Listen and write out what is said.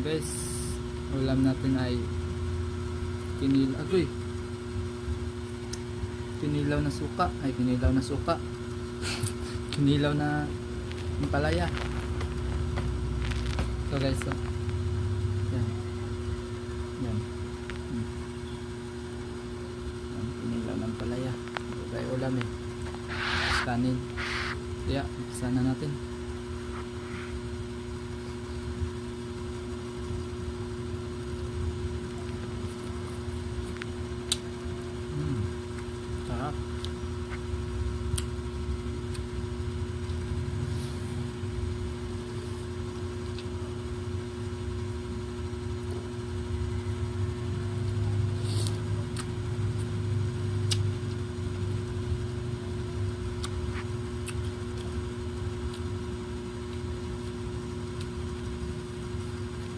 guys, ulam natin ay kinilaw na suka. Kinilaw na palaya. So guys, so yan. Yan. Yan, kinilaw ng palaya. Ito tayo ulam eh. Kanin. Kaya, sana natin.